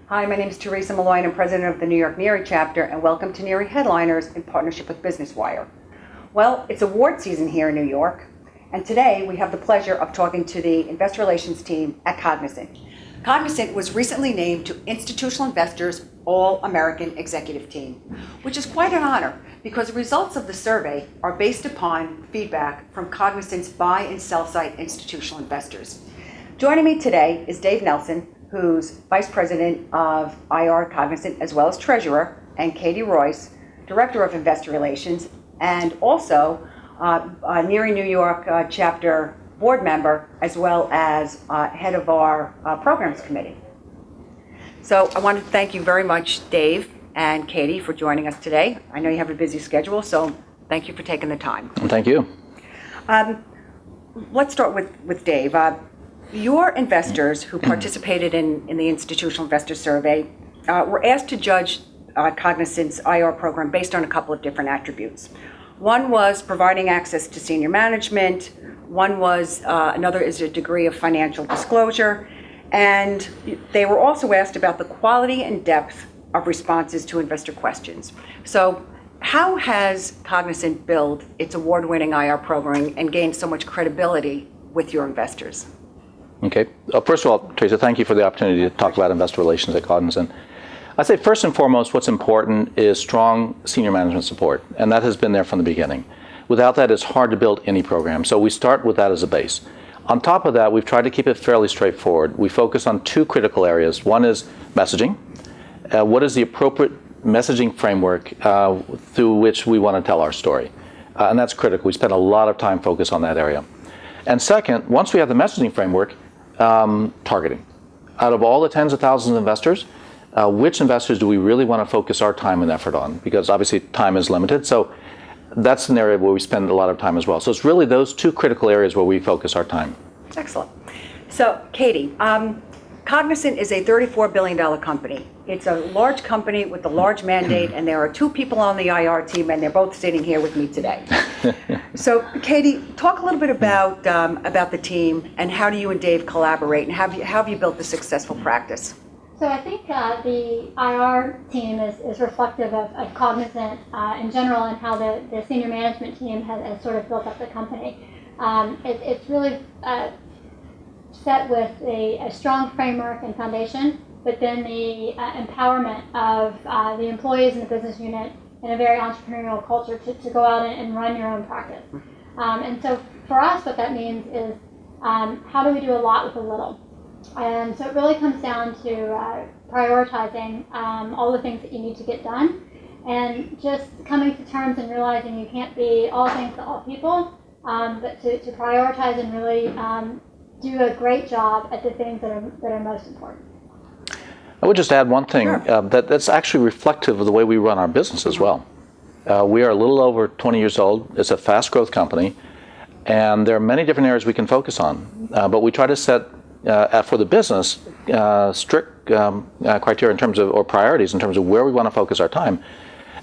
Hi, my name is Theresa, Molloy, and I'm president of the New York NIRI chapter, and welcome to NIRI Headliners in partnership with Business Wire. Well, it's award season here in New York, and today we have the pleasure of talking to the investor relations team at Cognizant. Cognizant was recently named to Institutional Investors All-American Executive Team, which is quite an honor because the results of the survey are based upon feedback from Cognizant's buy and sell side institutional investors. Joining me today is Dave Nelson, who's Vice President of IR at Cognizant, as well as Treasurer, and Katie Royce, Director of Investor Relations, and also NIRI New York Chapter Board Member, as well as Head of our Programs Committee. So I want to thank you very much, Dave and Katie, for joining us today. I know you have a busy schedule, so thank you for taking the time. Thank you. Let's start with Dave. Your investors who participated in the Institutional Investor Survey were asked to judge Cognizant's IR program based on a couple of different attributes. One was providing access to senior management. One was, another is a degree of financial disclosure. And they were also asked about the quality and depth of responses to investor questions. So how has Cognizant built its award-winning IR program and gained so much credibility with your investors? Okay. First of all, Theresa, thank you for the opportunity to talk about investor relations at Cognizant. I'd say first and foremost, what's important is strong senior management support, and that has been there from the beginning. Without that, it's hard to build any program, so we start with that as a base. On top of that, we've tried to keep it fairly straightforward. We focus on two critical areas. One is messaging. What is the appropriate messaging framework through which we want to tell our story? And that's critical. We spend a lot of time focused on that area. And second, once we have the messaging framework, targeting. Out of all the tens of thousands of investors, which investors do we really want to focus our time and effort on? Because obviously time is limited, so that's an area where we spend a lot of time as well. So it's really those two critical areas where we focus our time. Excellent. So, Katie, Cognizant is a $34 billion company. It's a large company with a large mandate, and there are two people on the IR team, and they're both sitting here with me today. So, Katie, talk a little bit about the team, and how do you and Dave collaborate, and how have you built a successful practice? So I think the IR team is reflective of Cognizant in general and how the senior management team has sort of built up the company. It's really set with a strong framework and foundation, but then the empowerment of the employees in the business unit in a very entrepreneurial culture to go out and run your own practice. And so for us, what that means is how do we do a lot with a little? And so it really comes down to prioritizing all the things that you need to get done, and just coming to terms and realizing you can't be all things to all people, but to prioritize and really do a great job at the things that are most important. I would just add one thing. Sure. That's actually reflective of the way we run our business as well. We are a little over 20 years old. It's a fast growth company, and there are many different areas we can focus on, but we try to set for the business, strict criteria in terms of, or priorities in terms of where we want to focus our time,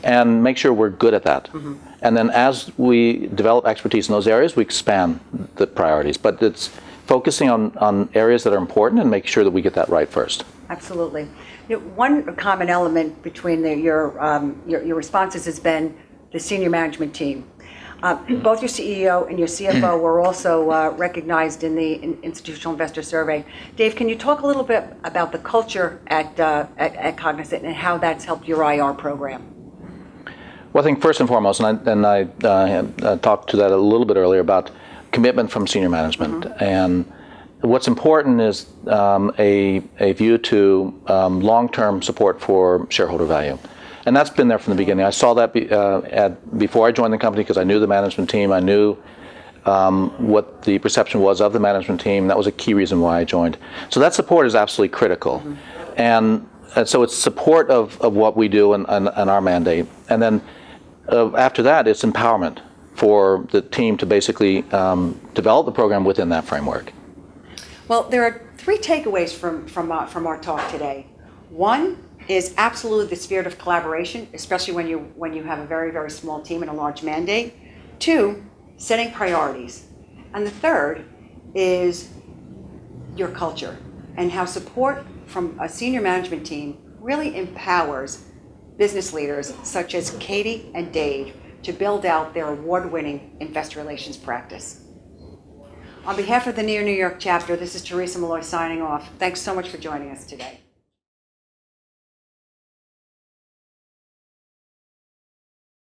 and make sure we're good at that. Mm-hmm. And then as we develop expertise in those areas, we expand the priorities. But it's focusing on areas that are important and make sure that we get that right first. Absolutely. You know, one common element between your responses has been the senior management team. Both your CEO and your CFO were also recognized in the Institutional Investor Survey. Dave, can you talk a little bit about the culture at Cognizant and how that's helped your IR program? Well, I think first and foremost, and I talked to that a little bit earlier about commitment from senior management. Mm-hmm. And what's important is a view to long-term support for shareholder value. And that's been there from the beginning. I saw that before I joined the company because I knew the management team. I knew what the perception was of the management team. That was a key reason why I joined. So that support is absolutely critical. Mm-hmm. And so it's support of what we do and our mandate. And then after that, it's empowerment for the team to basically develop the program within that framework. Well, there are three takeaways from our talk today. One is absolutely the spirit of collaboration, especially when you have a very, very small team and a large mandate. Two, setting priorities. And the third is your culture. and how support from a senior management team really empowers business leaders such as Katie and Dave to build out their award-winning investor relations practice. On behalf of the NIRI New York chapter, this is Theresa Molloy signing off. Thanks so much for joining us today.